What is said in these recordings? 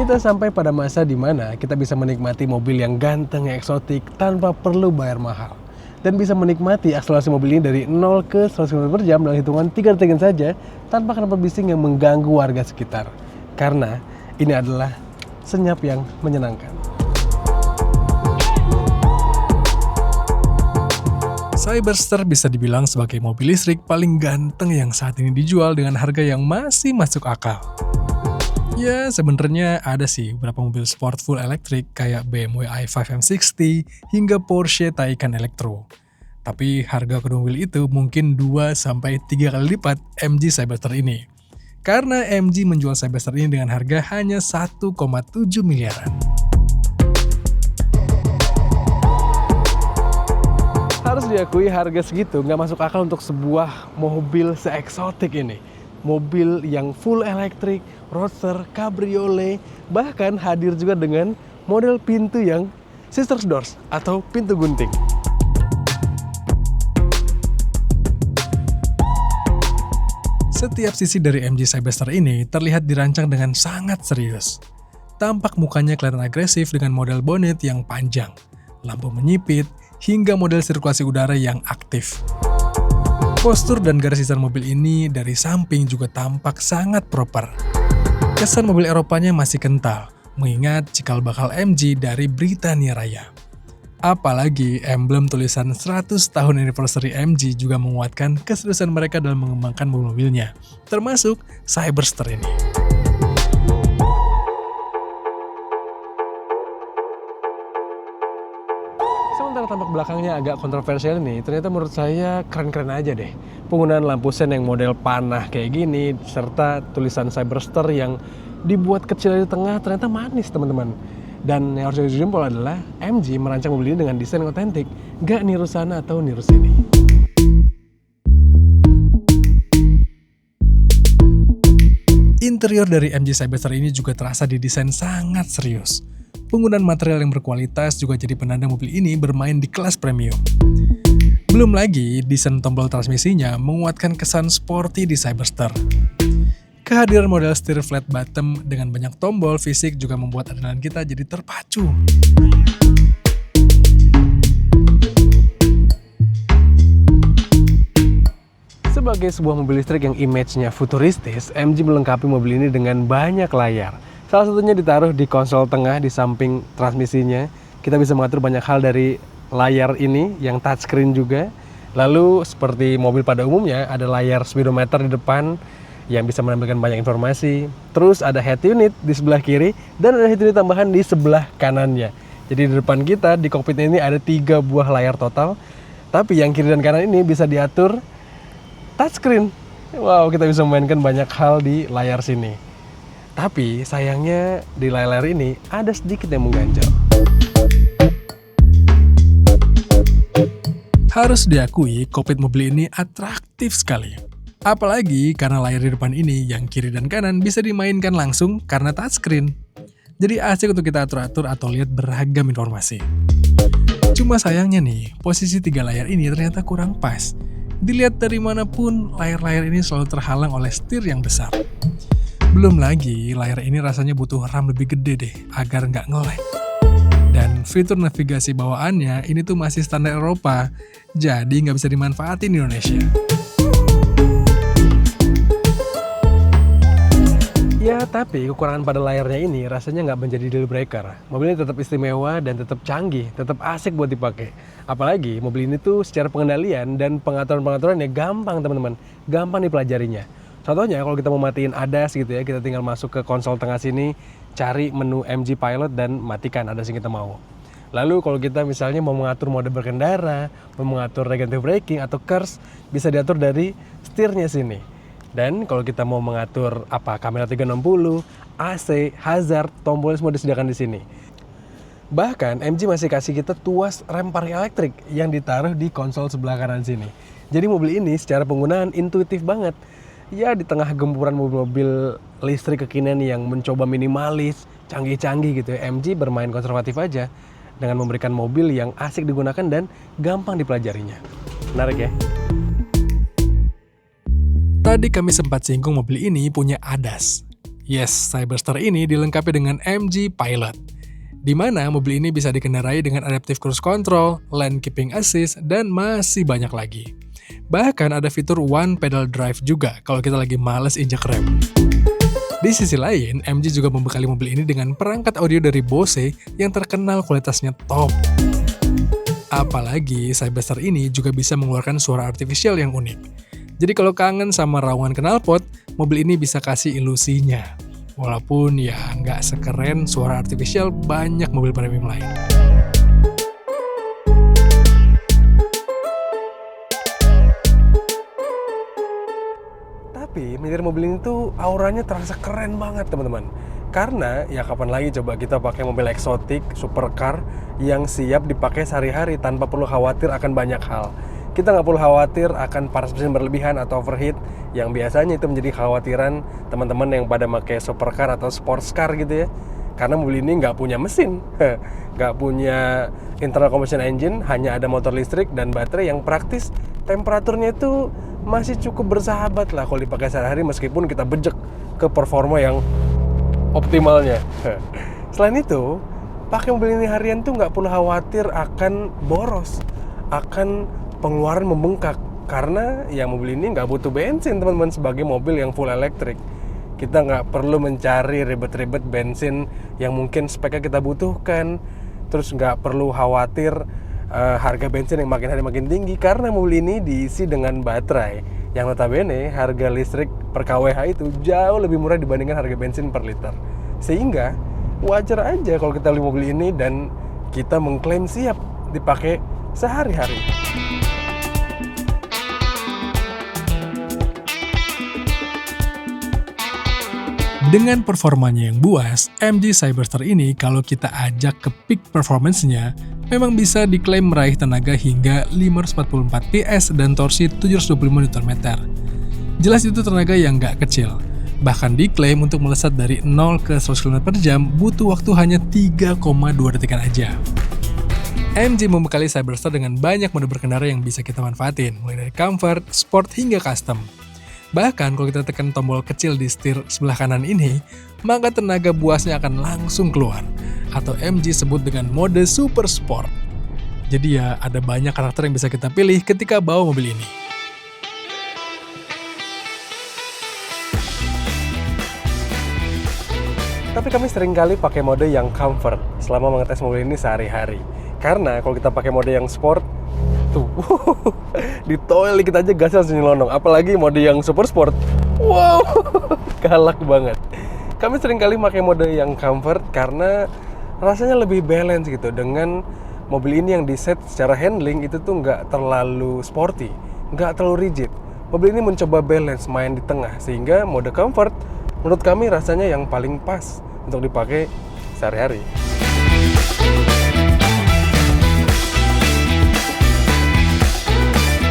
Kita sampai pada masa di mana kita bisa menikmati mobil yang ganteng, eksotik tanpa perlu bayar mahal. Dan bisa menikmati akselerasi mobil ini dari 0 ke 100 km per jam dalam hitungan 3 detik saja tanpa knalpot bising yang mengganggu warga sekitar. Karena ini adalah senyap yang menyenangkan. Cyberster bisa dibilang sebagai mobil listrik paling ganteng yang saat ini dijual dengan harga yang masih masuk akal. Ya, sebenarnya ada sih beberapa mobil sport full elektrik kayak BMW i5 M60 hingga Porsche Taycan Electro. Tapi harga kedua mobil itu mungkin 2-3 kali lipat MG Cyberster ini. Karena MG menjual Cyberster ini dengan harga hanya 1,7 miliaran. Harus diakui harga segitu nggak masuk akal untuk sebuah mobil se-eksotik ini. Mobil yang full elektrik, roadster, cabriolet, bahkan hadir juga dengan model pintu yang sisters doors atau pintu gunting. Setiap sisi dari MG Cyberster ini terlihat dirancang dengan sangat serius. Tampak mukanya kelihatan agresif dengan model bonnet yang panjang, lampu menyipit, hingga model sirkulasi udara yang aktif. Postur dan garis desain mobil ini dari samping juga tampak sangat proper. Kesan mobil Eropanya masih kental, mengingat cikal bakal MG dari Britania Raya. Apalagi emblem tulisan 100 tahun anniversary MG juga menguatkan keseriusan mereka dalam mengembangkan mobil-mobilnya, termasuk Cyberster ini. Sementara tampak belakangnya agak kontroversial ini, ternyata menurut saya keren-keren aja deh. Penggunaan lampu sen yang model panah kayak gini, serta tulisan Cyberster yang dibuat kecil di tengah, ternyata manis teman-teman. Dan yang harus dijempol adalah MG merancang mobil ini dengan desain yang otentik, gak niru sana atau niru sini. Interior dari MG Cyberster ini juga terasa didesain sangat serius. Penggunaan material yang berkualitas juga jadi penanda mobil ini bermain di kelas premium. Belum lagi, desain tombol transmisinya menguatkan kesan sporty di Cyberster. Kehadiran model setir flat bottom dengan banyak tombol fisik juga membuat adrenalin kita jadi terpacu. Sebagai sebuah mobil listrik yang image-nya futuristis, MG melengkapi mobil ini dengan banyak layar. Salah satunya ditaruh di konsol tengah di samping transmisinya. Kita bisa mengatur banyak hal dari layar ini yang touchscreen juga. Lalu seperti mobil pada umumnya ada layar speedometer di depan yang bisa menampilkan banyak informasi. Terus ada head unit di sebelah kiri dan ada head unit tambahan di sebelah kanannya. Jadi di depan kita di kokpit ini ada 3 buah layar total. Tapi yang kiri dan kanan ini bisa diatur touchscreen. Wow, kita bisa memainkan banyak hal di layar sini. Tapi sayangnya di layar ini ada sedikit yang mengganjal. Harus diakui, kokpit mobil ini atraktif sekali. Apalagi karena layar di depan ini yang kiri dan kanan bisa dimainkan langsung karena touchscreen. Jadi asik untuk kita atur-atur atau lihat beragam informasi. Cuma sayangnya nih, posisi 3 layar ini ternyata kurang pas. Dilihat dari manapun, layar-layar ini selalu terhalang oleh setir yang besar. Belum lagi, layar ini rasanya butuh RAM lebih gede deh, agar nggak nge-lag. Dan fitur navigasi bawaannya ini tuh masih standar Eropa, jadi nggak bisa dimanfaatin di Indonesia. Ya, tapi kekurangan pada layarnya ini rasanya nggak menjadi deal breaker. Mobil ini tetap istimewa dan tetap canggih, tetap asik buat dipakai. Apalagi mobil ini tuh secara pengendalian dan pengaturan-pengaturannya gampang teman-teman, gampang dipelajarinya. Contohnya kalau kita mau matiin ADAS gitu ya, kita tinggal masuk ke konsol tengah sini, cari menu MG Pilot dan matikan ADAS yang kita mau. Lalu kalau kita misalnya mau mengatur mode berkendara, mau mengatur regenerative braking atau KERS, bisa diatur dari setirnya sini. Dan kalau kita mau mengatur kamera 360, AC, hazard, tombol semua disediakan di sini. Bahkan MG masih kasih kita tuas rem parking elektrik yang ditaruh di konsol sebelah kanan sini. Jadi mobil ini secara penggunaan intuitif banget. Ya, di tengah gempuran mobil-mobil listrik kekinian yang mencoba minimalis, canggih-canggih gitu ya, MG bermain konservatif aja dengan memberikan mobil yang asik digunakan dan gampang dipelajarinya. Menarik ya? Tadi kami sempat singgung mobil ini punya ADAS. Yes, Cyberster ini dilengkapi dengan MG Pilot, di mana mobil ini bisa dikendarai dengan adaptive cruise control, lane keeping assist, dan masih banyak lagi. Bahkan ada fitur one pedal drive juga kalau kita lagi males injak rem. Di sisi lain, MG juga membekali mobil ini dengan perangkat audio dari Bose yang terkenal kualitasnya top. Apalagi Cyberster ini juga bisa mengeluarkan suara artifisial yang unik. Jadi kalau kangen sama raungan knalpot, mobil ini bisa kasih ilusinya. Walaupun ya nggak sekeren suara artifisial banyak mobil premium lain. Tapi menyetir mobil ini tuh auranya terasa keren banget teman-teman. Karena ya kapan lagi coba kita pakai mobil eksotik, supercar yang siap dipakai sehari-hari tanpa perlu khawatir akan banyak hal. Kita nggak perlu khawatir akan panas mesin berlebihan atau overheat, yang biasanya itu menjadi khawatiran teman-teman yang pada pakai supercar atau sports car gitu ya. Karena mobil ini nggak punya mesin, nggak punya internal combustion engine, hanya ada motor listrik dan baterai yang praktis. Temperaturnya itu masih cukup bersahabat lah kalau dipakai sehari-hari meskipun kita bejek ke performa yang optimalnya. Selain itu, pakai mobil ini harian tuh nggak perlu khawatir akan boros, akan pengeluaran membengkak, karena ya mobil ini nggak butuh bensin teman-teman sebagai mobil yang full elektrik. Kita nggak perlu mencari ribet-ribet bensin yang mungkin speknya kita butuhkan, terus nggak perlu khawatir harga bensin yang makin hari makin tinggi karena mobil ini diisi dengan baterai yang notabene harga listrik per kWh itu jauh lebih murah dibandingkan harga bensin per liter. Sehingga wajar aja kalau kita beli mobil ini dan kita mengklaim siap dipakai sehari-hari. Dengan performanya yang buas, MG Cyberster ini kalau kita ajak ke peak performance-nya, memang bisa diklaim meraih tenaga hingga 544 PS dan torsi 725 Nm. Jelas itu tenaga yang nggak kecil. Bahkan diklaim untuk melesat dari 0 ke 100 km per jam butuh waktu hanya 3,2 detikan aja. MG membekali Cyberster dengan banyak mode berkendara yang bisa kita manfaatin, mulai dari comfort, sport, hingga custom. Bahkan kalau kita tekan tombol kecil di setir sebelah kanan ini, maka tenaga buasnya akan langsung keluar, atau MG sebut dengan mode super sport. Jadi ya ada banyak karakter yang bisa kita pilih ketika bawa mobil ini. Tapi kami seringkali pakai mode yang comfort selama mengetes mobil ini sehari-hari. Karena kalau kita pakai mode yang sport, tuh di toilet kita aja gasnya langsung nyelonong. Apalagi mode yang super sport, wow, galak banget. Kami seringkali pakai mode yang comfort karena rasanya lebih balance gitu. Dengan mobil ini yang di-set secara handling itu tuh nggak terlalu sporty, nggak terlalu rigid. Mobil ini mencoba balance main di tengah, sehingga mode comfort menurut kami rasanya yang paling pas untuk dipakai sehari-hari.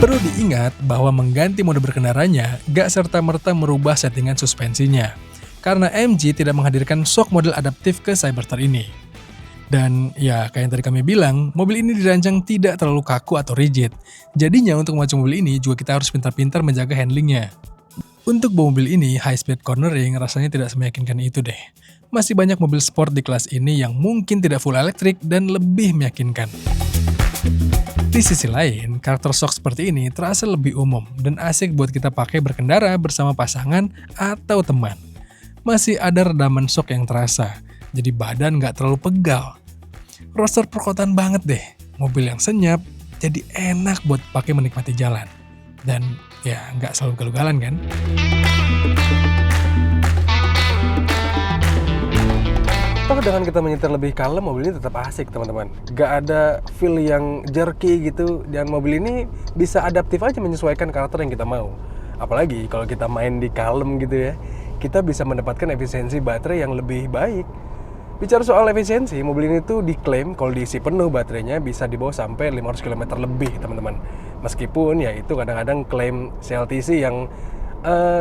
Perlu diingat bahwa mengganti mode berkendaranya gak serta-merta merubah settingan suspensinya, karena MG tidak menghadirkan shock model adaptif ke Cyberster ini. Dan ya kayak yang tadi kami bilang, mobil ini dirancang tidak terlalu kaku atau rigid. Jadinya untuk memacu mobil ini juga kita harus pintar-pintar menjaga handlingnya. Untuk mobil ini, high speed cornering rasanya tidak meyakinkan itu deh. Masih banyak mobil sport di kelas ini yang mungkin tidak full elektrik dan lebih meyakinkan. Di sisi lain, karakter shock seperti ini terasa lebih umum dan asik buat kita pakai berkendara bersama pasangan atau teman. Masih ada redaman shock yang terasa, jadi badan nggak terlalu pegal. Roadster perkotaan banget deh, mobil yang senyap, jadi enak buat pakai menikmati jalan. Dan ya nggak selalu galau-galan kan? Toh dengan kita menyetir lebih kalem, mobil ini tetap asik teman-teman. Gak ada feel yang jerky gitu, dan mobil ini bisa adaptif aja menyesuaikan karakter yang kita mau. Apalagi kalau kita main di kalem gitu ya, kita bisa mendapatkan efisiensi baterai yang lebih baik. Bicara soal efisiensi, mobil ini tuh diklaim kalau diisi penuh baterainya bisa dibawa sampai 500 km lebih teman-teman. Meskipun ya itu kadang-kadang klaim CLTC yang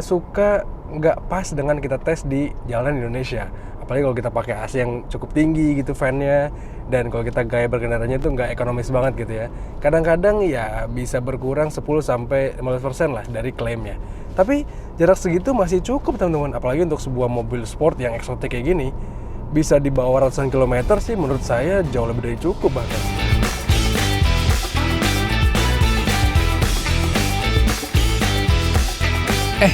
suka nggak pas dengan kita tes di jalanan Indonesia. Apalagi kalau kita pakai AC yang cukup tinggi gitu fan-nya, dan kalau kita gaya berkendaranya itu nggak ekonomis banget gitu ya. Kadang-kadang ya bisa berkurang 10-15% lah dari klaimnya. Tapi jarak segitu masih cukup teman-teman, apalagi untuk sebuah mobil sport yang eksotik kayak gini. Bisa dibawa ratusan kilometer sih menurut saya jauh lebih dari cukup bahkan.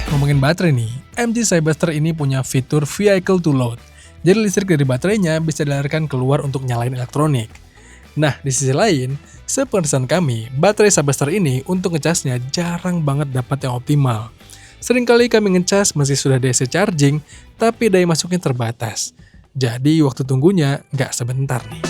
Ngomongin baterai nih, MG Cyberster ini punya fitur Vehicle to Load. Jadi listrik dari baterainya bisa dialirkan keluar untuk nyalain elektronik. Nah, di sisi lain, sepengetahuan kami, baterai Cyberster ini untuk ngecasnya jarang banget dapat yang optimal. Seringkali kami ngecas meski sudah DC charging, tapi daya masuknya terbatas. Jadi waktu tunggunya nggak sebentar nih.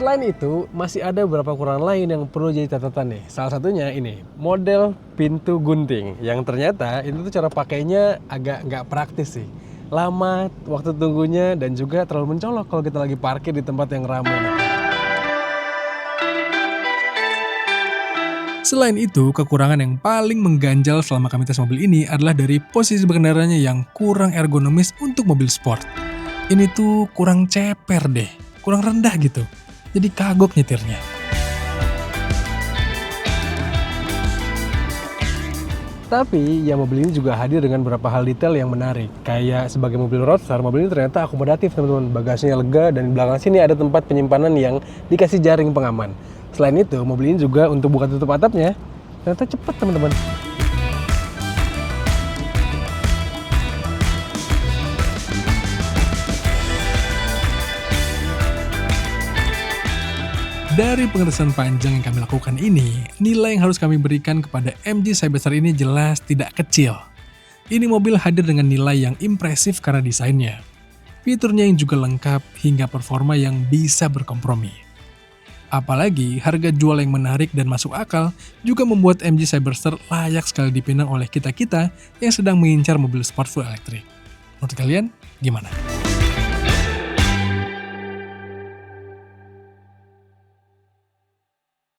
Selain itu, masih ada beberapa kekurangan lain yang perlu jadi catatan nih. Salah satunya ini, model pintu gunting. Yang ternyata itu tuh cara pakainya agak nggak praktis sih. Lama waktu tunggunya dan juga terlalu mencolok kalau kita lagi parkir di tempat yang ramai. Selain itu, kekurangan yang paling mengganjal selama kami tes mobil ini adalah dari posisi berkendaranya yang kurang ergonomis untuk mobil sport. Ini tuh kurang ceper deh, kurang rendah gitu. Jadi kagok nyetirnya. Tapi ya mobil ini juga hadir dengan beberapa hal detail yang menarik. Kayak sebagai mobil roadster, mobil ini ternyata akomodatif teman-teman. Bagasinya lega dan di belakang sini ada tempat penyimpanan yang dikasih jaring pengaman. Selain itu, mobil ini juga untuk buka tutup atapnya ternyata cepat teman-teman. Dari pengetesan panjang yang kami lakukan ini, nilai yang harus kami berikan kepada MG Cyberster ini jelas tidak kecil. Ini mobil hadir dengan nilai yang impresif karena desainnya, fiturnya yang juga lengkap, hingga performa yang bisa berkompromi. Apalagi harga jual yang menarik dan masuk akal juga membuat MG Cyberster layak sekali dipinang oleh kita-kita yang sedang mengincar mobil sport full elektrik. Menurut kalian, gimana?